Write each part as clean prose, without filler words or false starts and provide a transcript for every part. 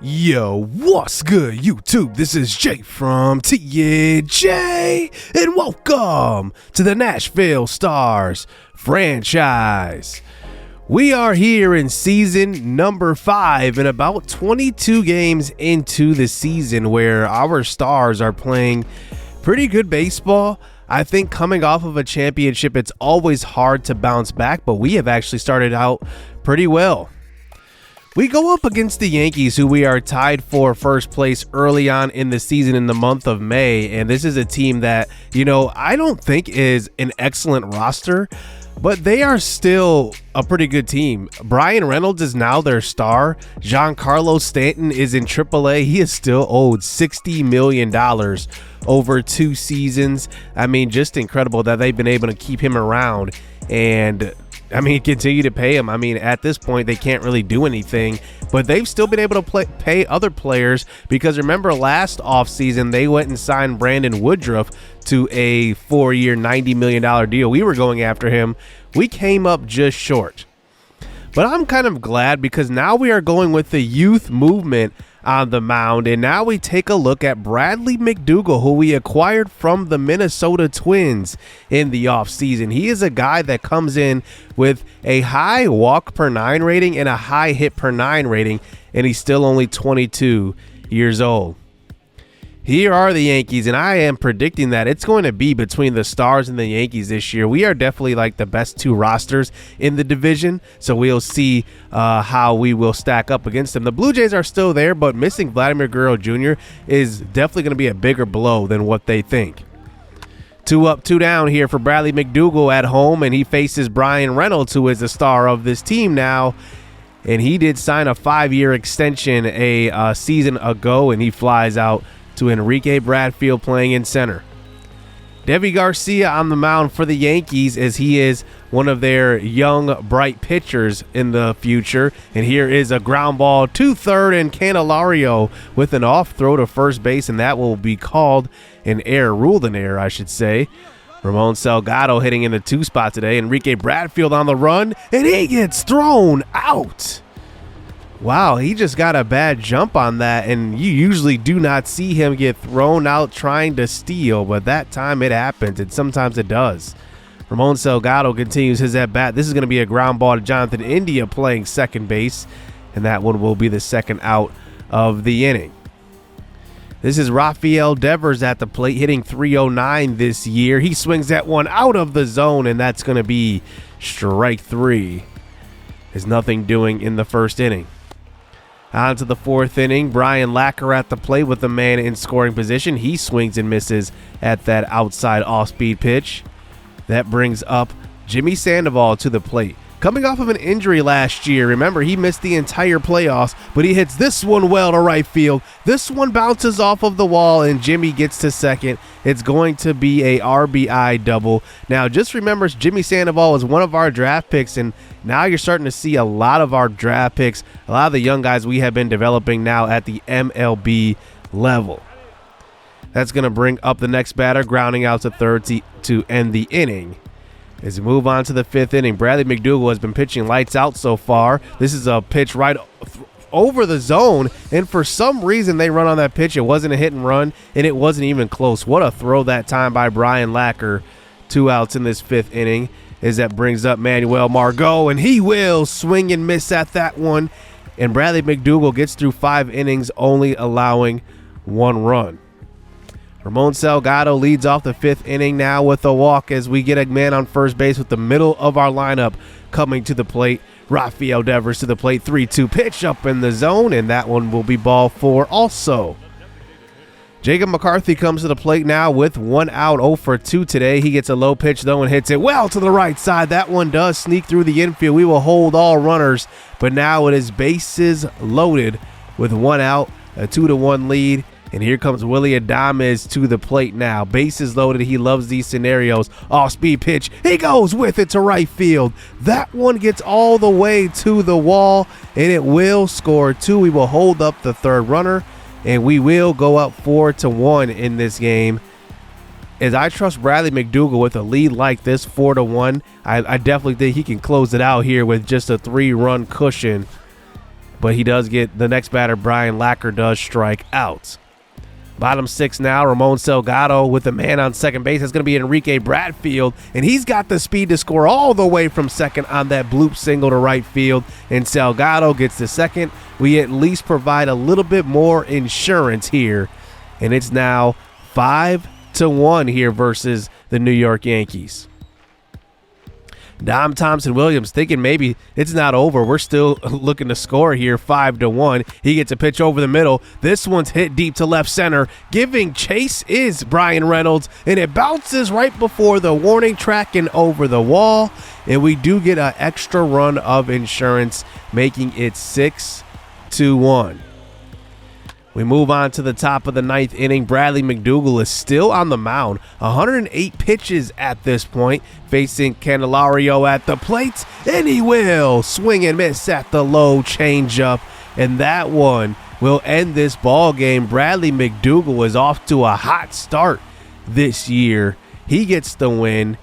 Yo, what's good, YouTube? This is Jay from TNJ, and welcome to the Nashville Stars franchise. We are here in season number 5 and about 22 games into the season where our Stars are playing pretty good baseball. I think coming off of a championship, it's always hard to bounce back, but we have actually started out pretty well. We go up against the Yankees, who we are tied for first place early on in the season in the month of May. And this is a team that, I don't think is an excellent roster, but they are still a pretty good team. Brian Reynolds is now their star. Giancarlo Stanton is in AAA. He is still owed $60 million over 2 seasons. I mean, just incredible that they've been able to keep him around and continue to pay him. At this point, they can't really do anything, but they've still been able to pay other players because remember last offseason, they went and signed Brandon Woodruff to a 4-year, $90 million deal. We were going after him. We came up just short. But I'm kind of glad because now we are going with the youth movement on the mound, and now we take a look at Bradley McDougald, who we acquired from the Minnesota Twins in the offseason. He is a guy that comes in with a high walk per 9 rating and a high hit per 9 rating, and he's still only 22 years old. Here are the Yankees, and I am predicting that it's going to be between the Stars and the Yankees this year. We are definitely like the best 2 rosters in the division, so we'll see how we will stack up against them. The Blue Jays are still there, but missing Vladimir Guerrero Jr. is definitely going to be a bigger blow than what they think. 2 up, 2 down here for Bradley McDougald at home, and he faces Brian Reynolds, who is the star of this team now. And he did sign a 5-year extension a season ago, and he flies out to Enrique Bradfield playing in center. Deivi Garcia on the mound for the Yankees as he is one of their young, bright pitchers in the future. And here is a ground ball to third, and Candelario with an off throw to first base, and that will be called an error, ruled an error, I should say. Ramon Elgato hitting in the 2 spot today. Enrique Bradfield on the run, and he gets thrown out. Wow, he just got a bad jump on that, and you usually do not see him get thrown out trying to steal, but that time it happens, and sometimes it does. Ramon Elgato continues his at-bat. This is going to be a ground ball to Jonathan India playing second base, and that one will be the second out of the inning. This is Rafael Devers at the plate, hitting .309 this year. He swings that one out of the zone, and that's going to be strike 3. There's nothing doing in the first inning. On to the 4th inning, Brian Lacker at the plate with the man in scoring position. He swings and misses at that outside off-speed pitch. That brings up Jimmy Sandoval to the plate. Coming off of an injury last year, remember he missed the entire playoffs, but he hits this one well to right field. This one bounces off of the wall and Jimmy gets to second. It's going to be a RBI double. Now just remember Jimmy Sandoval is one of our draft picks, and now you're starting to see a lot of our draft picks, a lot of the young guys we have been developing now at the MLB level. That's going to bring up the next batter, grounding out to third to end the inning. As we move on to the 5th inning, Bradley McDougald has been pitching lights out so far. This is a pitch right over the zone, and for some reason they run on that pitch. It wasn't a hit and run, and it wasn't even close. What a throw that time by Brian Lacker. 2 outs in this 5th inning as that brings up Manuel Margot, and he will swing and miss at that one. And Bradley McDougald gets through 5 innings, only allowing 1 run. Ramon Elgato leads off the 5th inning now with a walk as we get a man on first base with the middle of our lineup coming to the plate. Rafael Devers to the plate, 3-2 pitch up in the zone, and that one will be ball 4 also. Jacob McCarthy comes to the plate now with 1 out, 0 for 2 today. He gets a low pitch though and hits it well to the right side. That one does sneak through the infield. We will hold all runners, but now it is bases loaded with 1 out, a 2-1 lead. And here comes Willy Adames to the plate now. Bases loaded. He loves these scenarios. Off-speed pitch. He goes with it to right field. That one gets all the way to the wall, and it will score 2. We will hold up the 3rd runner, and we will go up 4-1 in this game. As I trust Bradley McDougald with a lead like this, 4-1, I definitely think he can close it out here with just a 3-run cushion. but he does get the next batter. Brian Lacker does strike out. Bottom 6 now, Ramon Elgato with the man on second base. That's going to be Enrique Bradfield, and he's got the speed to score all the way from second on that bloop single to right field, and Elgato gets the second. We at least provide a little bit more insurance here, and it's now 5-1 here versus the New York Yankees. Dom Thompson Williams thinking maybe it's not over. We're still looking to score here, 5-1. He gets a pitch over the middle. This one's hit deep to left center. Giving chase is Brian Reynolds, and it bounces right before the warning track and over the wall. And we do get an extra run of insurance, making it 6-1. We move on to the top of the 9th inning. Bradley McDougal is still on the mound. 108 pitches at this point, facing Candelario at the plate, and he will swing and miss at the low changeup, and that one will end this ball game. Bradley McDougal is off to a hot start this year. He gets the win,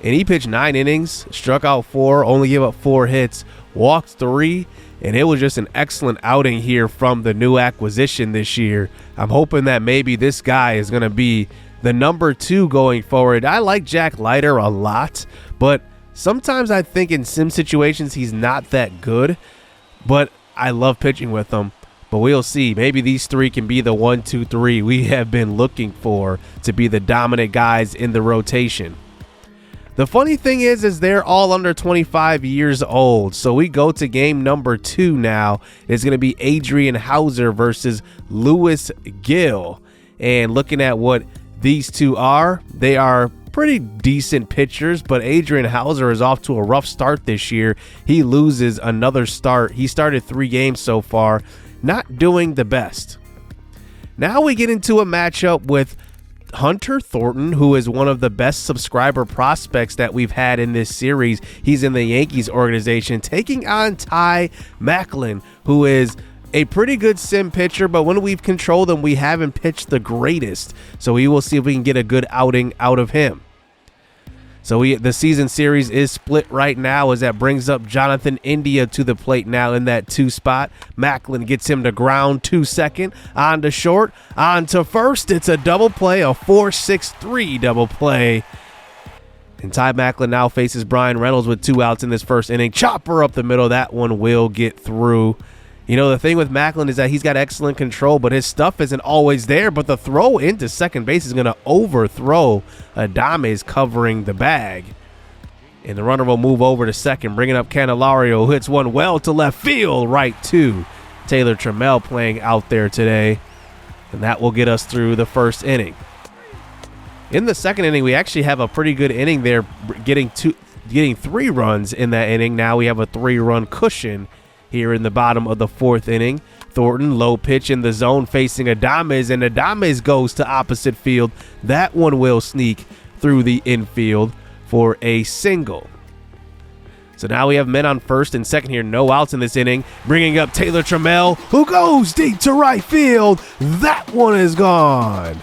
and he pitched 9 innings, struck out 4, only gave up 4 hits, walked 3. And it was just an excellent outing here from the new acquisition this year. I'm hoping that maybe this guy is going to be the number 2 going forward. I like Jack Leiter a lot, but sometimes I think in sim situations he's not that good. But I love pitching with him. But we'll see. Maybe these 3 can be the 1, 2, 3 we have been looking for to be the dominant guys in the rotation. The funny thing is they're all under 25 years old. So we go to game number 2 now. It's going to be Adrian Hauser versus Lewis Gill. And looking at what these two are, they are pretty decent pitchers, but Adrian Hauser is off to a rough start this year. He loses another start. He started 3 games so far, not doing the best. Now we get into a matchup with Hunter Thornton, who is one of the best subscriber prospects that we've had in this series. He's in the Yankees organization, taking on Ty Macklin, who is a pretty good sim pitcher, but when we've controlled him, we haven't pitched the greatest. So we will see if we can get a good outing out of him. So the season series is split right now as that brings up Jonathan India to the plate now in that 2 spot. Macklin gets him to ground to second, on to short, on to first. It's a double play, a 4-6-3 double play. And Ty Macklin now faces Brian Reynolds with 2 outs in this first inning. Chopper up the middle. That one will get through. You know, the thing with Macklin is that he's got excellent control, but his stuff isn't always there. But the throw into second base is going to overthrow Adames covering the bag. And the runner will move over to second, bringing up Candelario, who hits one well to left field, right to Taylor Trammell playing out there today. And that will get us through the first inning. In the second inning, we actually have a pretty good inning there, getting 3 runs in that inning. Now we have a 3-run cushion here in the bottom of the 4th inning. Thornton, low pitch in the zone facing Adames, and Adames goes to opposite field. That one will sneak through the infield for a single. So now we have men on first and second here, no outs in this inning, bringing up Taylor Trammell, who goes deep to right field. That one is gone.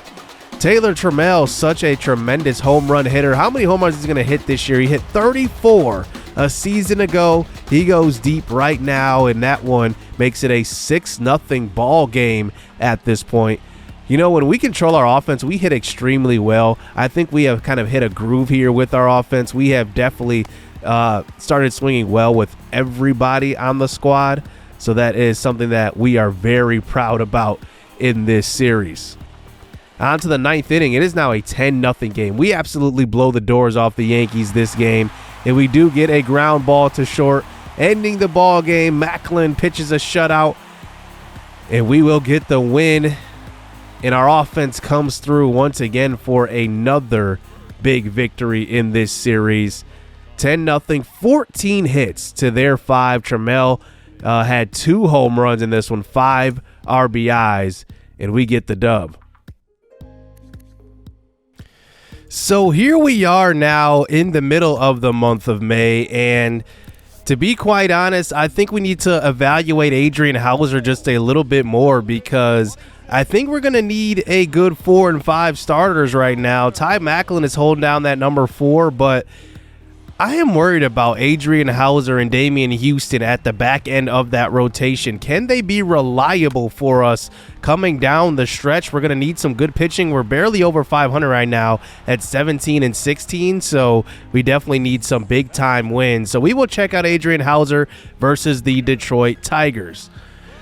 Taylor Trammell, such a tremendous home run hitter. How many home runs is he going to hit this year? He hit 34 a season ago. He goes deep right now, and that one makes it a 6-0 ball game at this point. You know, when we control our offense, we hit extremely well. I think we have kind of hit a groove here with our offense. We have definitely started swinging well with everybody on the squad. So that is something that we are very proud about in this series. On to the 9th inning. It is now a 10-0 game. We absolutely blow the doors off the Yankees this game. And we do get a ground ball to short, ending the ball game. Macklin pitches a shutout, and we will get the win. And our offense comes through once again for another big victory in this series. 10-0, 14 hits to their 5. Trammell had 2 home runs in this one, 5 RBIs, and we get the dub. So here we are now in the middle of the month of May, and to be quite honest, I think we need to evaluate Adrian Hauser just a little bit more, because I think we're going to need a good 4 and 5 starters right now. Ty Macklin is holding down that number 4, but I am worried about Adrian Hauser and Damian Houston at the back end of that rotation. Can they be reliable for us coming down the stretch? We're going to need some good pitching. We're barely over 500 right now at 17 and 16, so we definitely need some big-time wins. So we will check out Adrian Hauser versus the Detroit Tigers.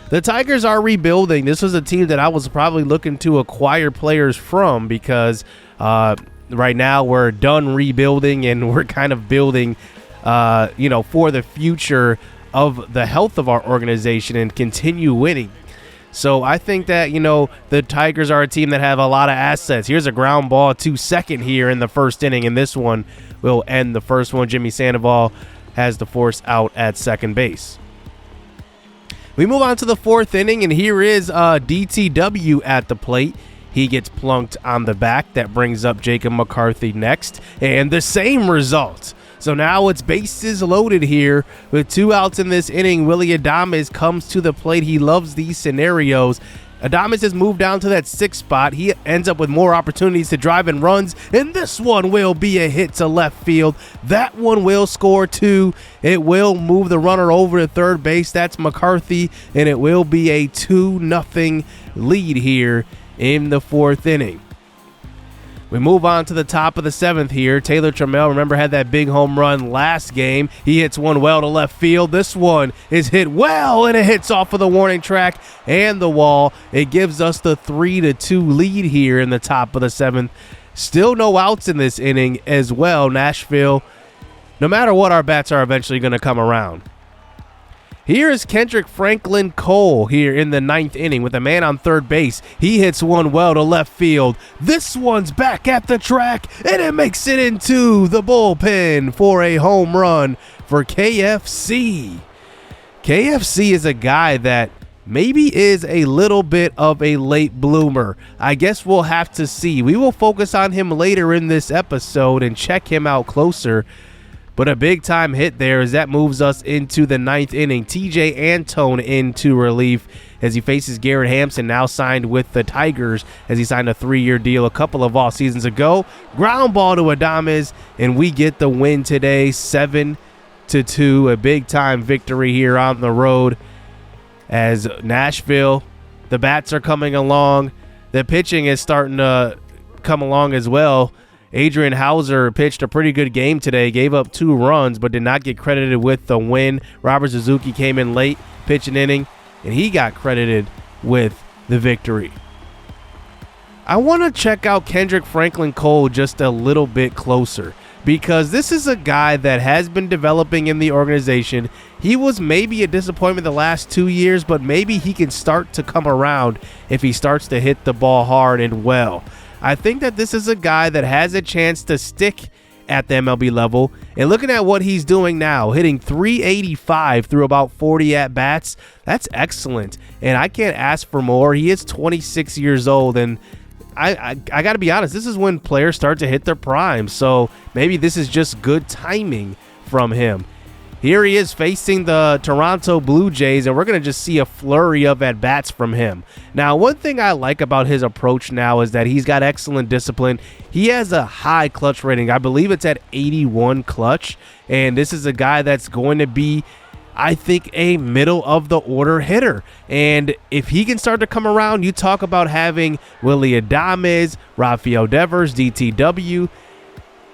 The Tigers are rebuilding. This was a team that I was probably looking to acquire players from because right now we're done rebuilding and we're kind of building, for the future of the health of our organization and continue winning. So I think that, the Tigers are a team that have a lot of assets. Here's a ground ball to second here in the first inning, and this one will end the first one. Jimmy Sandoval has the force out at second base. We move on to the fourth inning, and here is DTW at the plate. He gets plunked on the back. That brings up Jacob McCarthy next, and the same result. So now it's bases loaded here with 2 outs in this inning. Willy Adames comes to the plate. He loves these scenarios. Adames has moved down to that 6th spot. He ends up with more opportunities to drive in runs, and this one will be a hit to left field. That one will score 2. It will move the runner over to third base. That's McCarthy, and it will be a 2-0 lead here in the fourth inning. We move on to the top of the 7th here. Taylor Trammell, remember, had that big home run last game. He hits one well to left field. This one is hit well, and it hits off of the warning track and the wall. It gives us the 3-2 lead here in the top of the 7th. Still no outs in this inning as well. Nashville, no matter what, our bats are eventually going to come around. Here is Kendrick Franklin Cole here in the 9th inning with a man on third base. He hits one well to left field. This one's back at the track, and it makes it into the bullpen for a home run for KFC. KFC is a guy that maybe is a little bit of a late bloomer. I guess we'll have to see. We will focus on him later in this episode and check him out closer. But a big-time hit there as that moves us into the 9th inning. TJ Antone into relief as he faces Garrett Hampson, now signed with the Tigers as he signed a 3-year deal a couple of off seasons ago. Ground ball to Adames, and we get the win today, 7-2. A big-time victory here on the road as Nashville, the bats are coming along. The pitching is starting to come along as well. Adrian Hauser pitched a pretty good game today, gave up 2 runs, but did not get credited with the win. Robert Suzuki came in late, pitched an inning, and he got credited with the victory. I want to check out Kendrick Franklin Cole just a little bit closer because this is a guy that has been developing in the organization. He was maybe a disappointment the last 2 years, but maybe he can start to come around if he starts to hit the ball hard and well. I think that this is a guy that has a chance to stick at the MLB level. And looking at what he's doing now, hitting .385 through about 40 at-bats, that's excellent. And I can't ask for more. He is 26 years old, and I got to be honest, this is when players start to hit their prime. So maybe this is just good timing from him. Here he is facing the Toronto Blue Jays, and we're going to just see a flurry of at-bats from him. Now, one thing I like about his approach now is that he's got excellent discipline. He has a high clutch rating. I believe it's at 81 clutch, and this is a guy that's going to be, I think, a middle-of-the-order hitter. And if he can start to come around, you talk about having Willy Adames, Rafael Devers, DTW.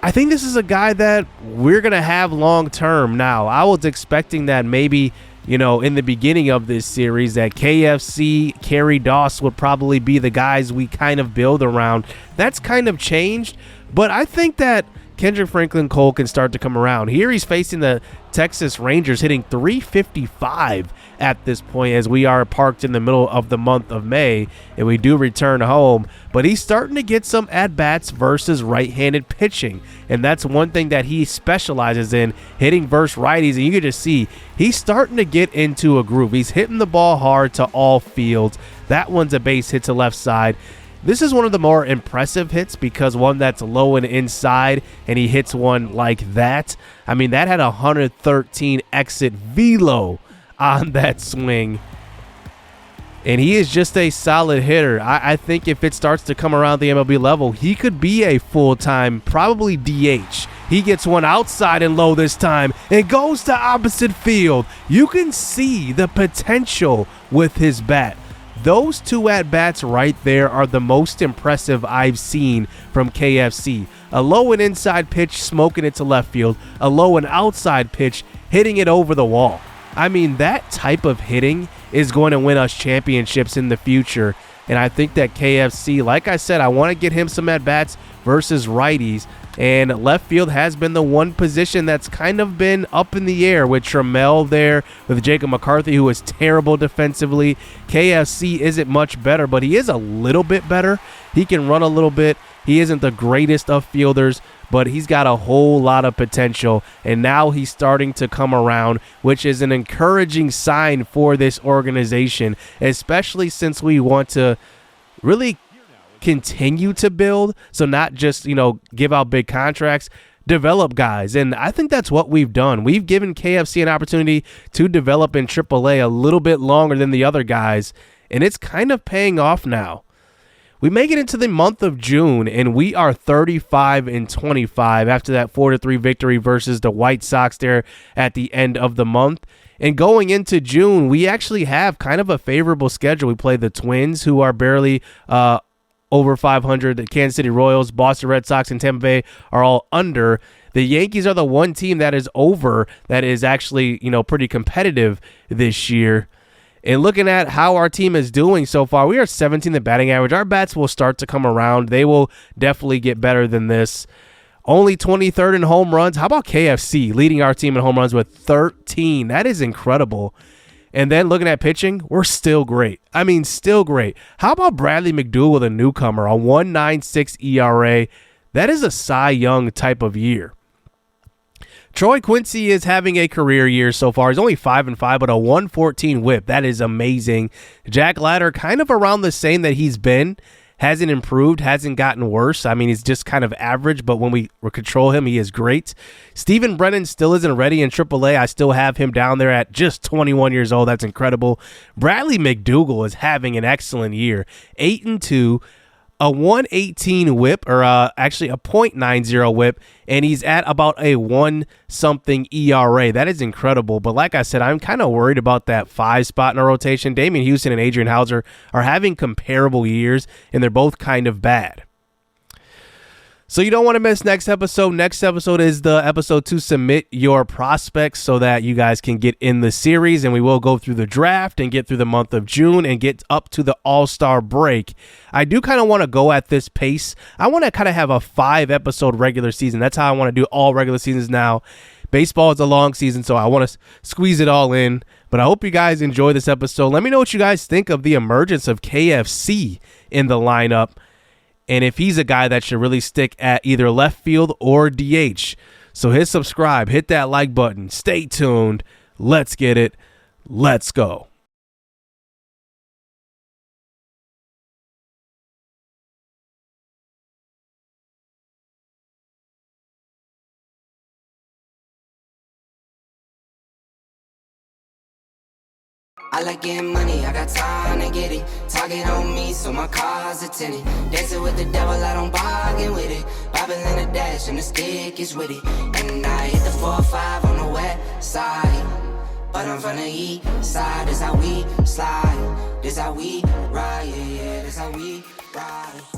I think this is a guy that we're going to have long term. Now, I was expecting that maybe, in the beginning of this series that KFC, Kerry Doss would probably be the guys we kind of build around. That's kind of changed, but I think that Kendrick Franklin Cole can start to come around. Here he's facing the Texas Rangers, hitting .355 at this point as we are parked in the middle of the month of May and we do return home. But he's starting to get some at-bats versus right-handed pitching, and that's one thing that he specializes in, hitting versus righties. And you can just see he's starting to get into a groove. He's hitting the ball hard to all fields. That one's a base hit to left side. This is one of the more impressive hits because one that's low and inside, and he hits one like that. I mean, that had 113 exit velo on that swing. And he is just a solid hitter. I think if it starts to come around the MLB level, he could be a full-time, probably DH. He gets one outside and low this time and goes to opposite field. You can see the potential with his bat. Those two at-bats right there are the most impressive I've seen from KFC. A low and inside pitch smoking it to left field. A low and outside pitch hitting it over the wall. I mean, that type of hitting is going to win us championships in the future. And I think that KFC, like I said, I want to get him some at-bats versus righties. And left field has been the one position that's kind of been up in the air with Trammell there, with Jacob McCarthy, who is terrible defensively. KFC isn't much better, but he is a little bit better. He can run a little bit. He isn't the greatest of fielders, but he's got a whole lot of potential, and now he's starting to come around, which is an encouraging sign for this organization, especially since we want to really continue to build. So not just, give out big contracts, develop guys. And I think that's what we've done. We've given KFC an opportunity to develop in AAA a little bit longer than the other guys, and it's kind of paying off now. We make it into the month of June, and we are 35-25 after that 4-3 victory versus the White Sox there at the end of the month. And going into June, we actually have kind of a favorable schedule. We play the Twins, who are barely over 500. The Kansas City Royals, Boston Red Sox, and Tampa Bay are all under. The Yankees are the one team that is over, that is actually, pretty competitive this year. And looking at how our team is doing so far, we are 17th in batting average. Our bats will start to come around. They will definitely get better than this. Only 23rd in home runs. How about KFC leading our team in home runs with 13? That is incredible. And then looking at pitching, we're still great. I mean, still great. How about Bradley McDougall, the newcomer, a 1.96 ERA? That is a Cy Young type of year. Troy Quincy is having a career year so far. He's only 5-5, but a 114 whip. That is amazing. Jack Ladder, kind of around the same that he's been. Hasn't improved, hasn't gotten worse. I mean, he's just kind of average, but when we control him, he is great. Steven Brennan still isn't ready in AAA. I still have him down there at just 21 years old. That's incredible. Bradley McDougall is having an excellent year. 8-2. A 118 whip, or actually a .90 whip, and he's at about a 1-something ERA. That is incredible. But like I said, I'm kind of worried about that 5 spot in our rotation. Damian Houston and Adrian Hauser are having comparable years, and they're both kind of bad. So you don't want to miss next episode. Next episode is the episode to submit your prospects so that you guys can get in the series, and we will go through the draft and get through the month of June and get up to the All-Star break. I do kind of want to go at this pace. I want to kind of have a 5-episode regular season. That's how I want to do all regular seasons now. Baseball is a long season, so I want to squeeze it all in. But I hope you guys enjoy this episode. Let me know what you guys think of the emergence of KFC in the lineup, and if he's a guy that should really stick at either left field or DH. So hit subscribe, hit that like button, stay tuned. Let's get it. Let's go. I like getting money, I got time to get it. Target on me, so my car's a tenant. Dancing with the devil, I don't bargain with it. Bobbing in the dash, and the stick is with it. And I hit the 4-5 on the west side. But I'm from the east side, this how we slide. This how we ride, yeah, this how we ride.